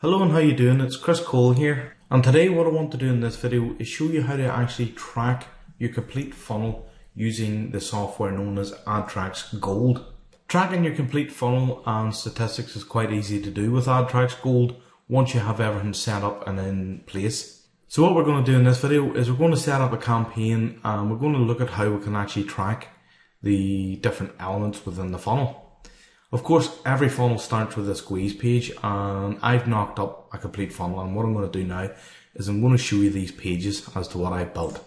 Hello and how you doing? It's Chris Cole here, and today what I want to do in this video is show you how to actually track your complete funnel using the software known as Trackz Gold. Tracking your complete funnel and statistics is quite easy to do with Trackz Gold once you have everything set up and in place. So what we're going to do in this video is we're going to set up a campaign and we're going to look at how we can actually track the different elements within the funnel. Of course, every funnel starts with a squeeze page, and I've knocked up a complete funnel, and what I'm going to do now is I'm going to show you these pages as to what I've built.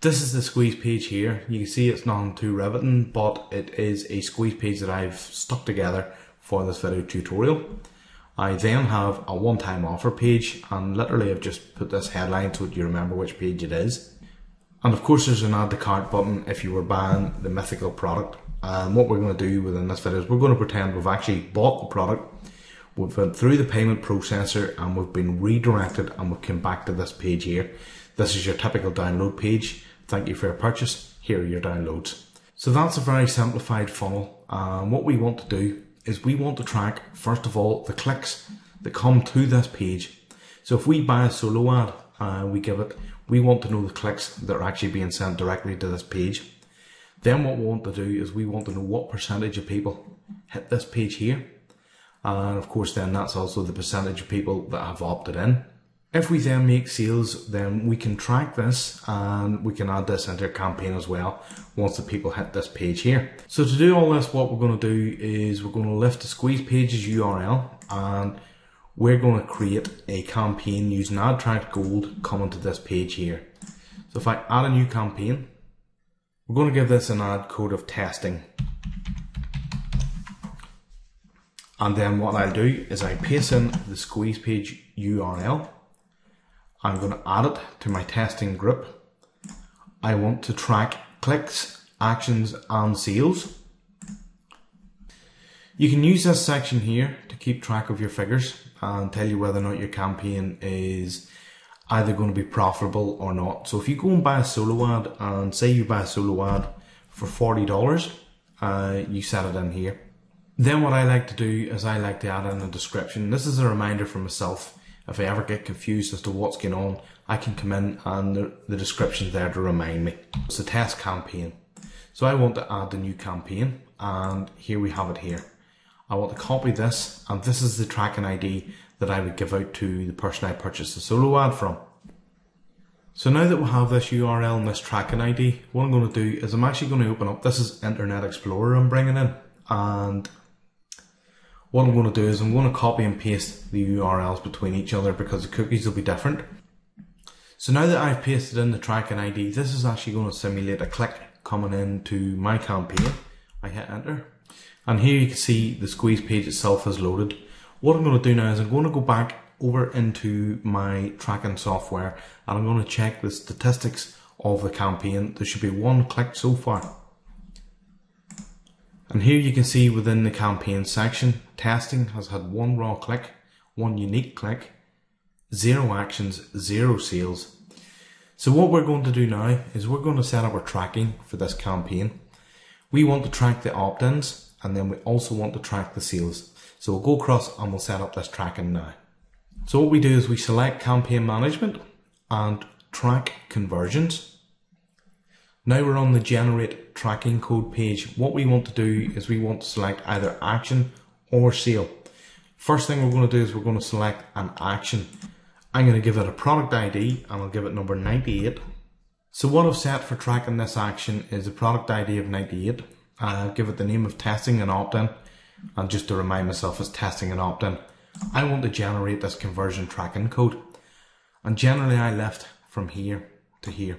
This is the squeeze page here. You can see it's nothing too riveting, but it is a squeeze page that I've stuck together for this video tutorial. I then have a one-time offer page, and literally I've just put this headline so that you remember which page it is. And of course there's an add to cart button if you were buying the mythical product. And what we're going to do within this video is we're going to pretend we've actually bought the product, we've went through the payment processor and we've been redirected and we've come back to this page here. This is your typical download page. Thank you for your purchase. Here are your downloads. So that's a very simplified funnel. And what we want to do is we want to track, first of all, the clicks that come to this page. So if we buy a solo ad, we want to know the clicks that are actually being sent directly to this page. Then what we want to do is we want to know what percentage of people hit this page here. And of course then that's also the percentage of people that have opted in. If we then make sales, then we can track this and we can add this into a campaign as well once the people hit this page here. So to do all this, what we're going to do is we're going to lift the squeeze page's URL and we're going to create a campaign using Trackz Gold coming to this page here. So if I add a new campaign, we're going to give this an ad code of testing. And then what I'll do is I paste in the squeeze page URL. I'm going to add it to my testing group. I want to track clicks, actions and sales. You can use this section here to keep track of your figures and tell you whether or not your campaign is either going to be profitable or not. So if you go and buy a solo ad and say you buy a solo ad for $40, you set it in here. Then what I like to do is I like to add in a description. This is a reminder for myself. If I ever get confused as to what's going on, I can come in and the description's there to remind me. It's a test campaign. So I want to add the new campaign and here we have it here. I want to copy this and this is the tracking ID that I would give out to the person I purchased the solo ad from. So now that we have this URL and this tracking ID, what I'm going to do is I'm actually going to open up, this is Internet Explorer I'm bringing in, and what I'm going to do is I'm going to copy and paste the URLs between each other because the cookies will be different. So now that I've pasted in the tracking ID, this is actually going to simulate a click coming into my campaign. I hit enter and here you can see the squeeze page itself is loaded. What I'm going to do now is I'm going to go back over into my tracking software and I'm going to check the statistics of the campaign. There should be one click so far. And here you can see within the campaign section, testing has had one raw click, one unique click, 0 actions, 0 sales. So what we're going to do now is we're going to set up our tracking for this campaign. We want to track the opt-ins and then we also want to track the sales. So we'll go across and we'll set up this tracking now. So what we do is we select campaign management and track conversions. Now we're on the generate tracking code page. What we want to do is we want to select either action or sale. First thing we're going to do is we're going to select an action. I'm going to give it a product ID and I'll give it number 98. So what I've set for tracking this action is a product ID of 98. I'll give it the name of testing and opt-in. And just to remind myself, it's testing and opt-in. I want to generate this conversion tracking code. And generally I left from here to here.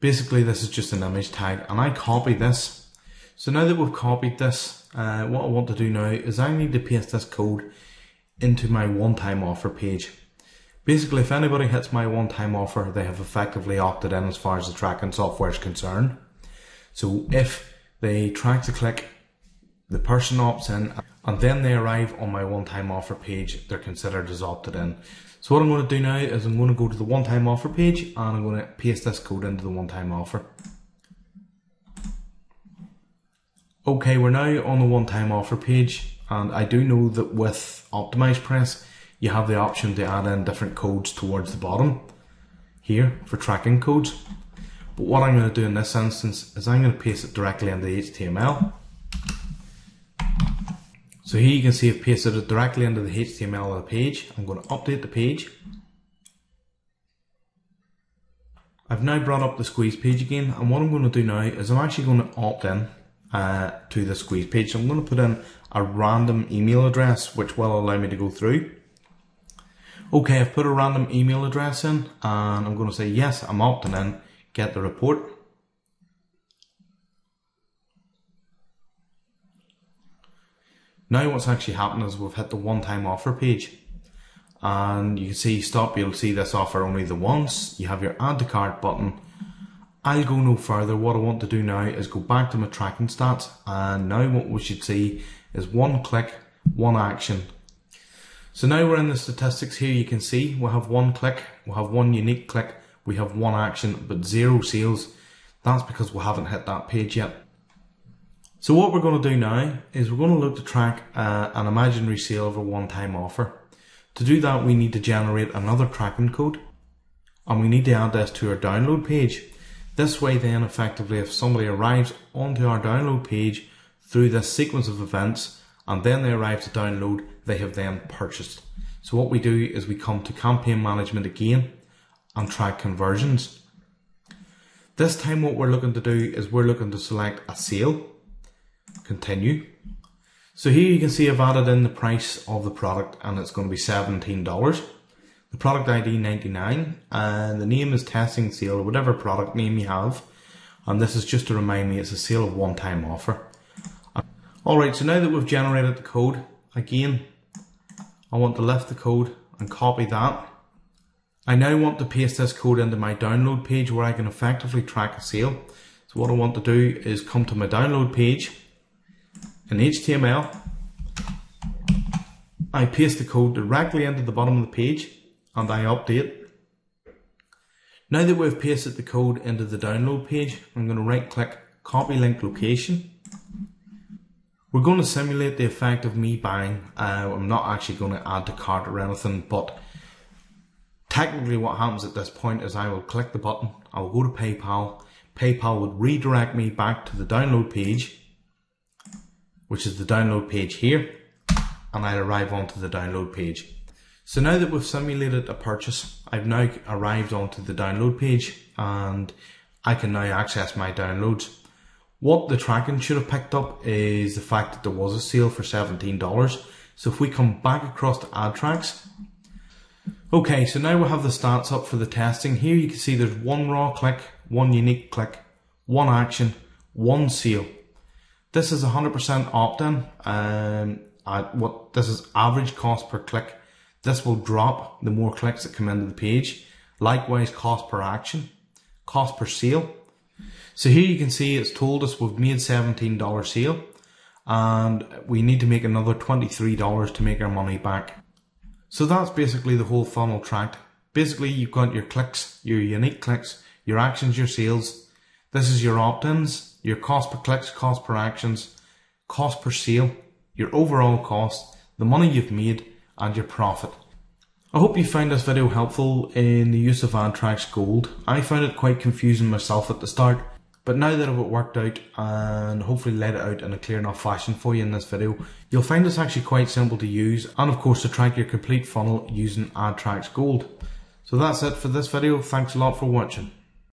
Basically this is just an image tag and I copy this. So now that we've copied this, what I want to do now is I need to paste this code into my one-time offer page. Basically if anybody hits my one-time offer, they have effectively opted in as far as the tracking software is concerned. So if they track the click, the person opts in and then they arrive on my one-time offer page, they're considered as opted in. So what I'm going to do now is I'm going to go to the one-time offer page and I'm going to paste this code into the one-time offer. Okay, we're now on the one-time offer page and I do know that with Optimize Press you have the option to add in different codes towards the bottom here for tracking codes. But what I'm going to do in this instance is I'm going to paste it directly into the HTML. So here you can see I've pasted it directly into the HTML of the page. I'm going to update the page. I've now brought up the squeeze page again, and what I'm going to do now is I'm actually going to opt in to the squeeze page. So I'm going to put in a random email address which will allow me to go through. Okay, I've put a random email address in and I'm going to say yes, I'm opting in, get the report. Now what's actually happened is we've hit the one-time offer page. And you can see stop, you'll see this offer only the once. You have your add to cart button. I'll go no further. What I want to do now is go back to my tracking stats, and now what we should see is one click, one action. So now we're in the statistics here. You can see we have one click, we have one unique click, we have one action, but 0 sales. That's because we haven't hit that page yet. So what we're going to do now is we're going to look to track an imaginary sale of a one-time offer. To do that, we need to generate another tracking code, and we need to add this to our download page. This way then, effectively, if somebody arrives onto our download page through this sequence of events and then they arrive to download, they have then purchased. So what we do is we come to campaign management again and track conversions. This time what we're looking to do is we're looking to select a sale, continue. So here you can see I've added in the price of the product, and it's going to be $17. The product ID 99, and the name is testing sale, or whatever product name you have. And this is just to remind me it's a sale of one-time offer. Alright, so now that we've generated the code, again, I want to lift the code and copy that. I now want to paste this code into my download page where I can effectively track a sale. So what I want to do is come to my download page. In HTML, I paste the code directly into the bottom of the page and I update. Now that we've pasted the code into the download page, I'm going to right click, copy link location. We're going to simulate the effect of me buying. I'm not actually going to add to cart or anything, but technically what happens at this point is I will click the button, I will go to PayPal. PayPal would redirect me back to the download page, which is the download page here, and I'll arrive onto the download page. So now that we've simulated a purchase, I've now arrived onto the download page and I can now access my downloads. What the tracking should have picked up is the fact that there was a sale for $17. So if we come back across to add Trackz. Okay, so now we have the stats up for the testing. Here you can see there's one raw click, one unique click, one action, one sale. This is 100% opt-in. This is average cost per click. This will drop the more clicks that come into the page. Likewise, cost per action, cost per sale. So here you can see it's told us we've made $17 sale and we need to make another $23 to make our money back. So that's basically the whole funnel tracked. Basically you've got your clicks, your unique clicks, your actions, your sales. This is your opt-ins, your cost per clicks, cost per actions, cost per sale, your overall cost, the money you've made, and your profit. I hope you found this video helpful in the use of Trackz Gold. I found it quite confusing myself at the start, but now that I've worked out and hopefully laid it out in a clear enough fashion for you in this video, you'll find it's actually quite simple to use and of course to track your complete funnel using Trackz Gold. So that's it for this video. Thanks a lot for watching.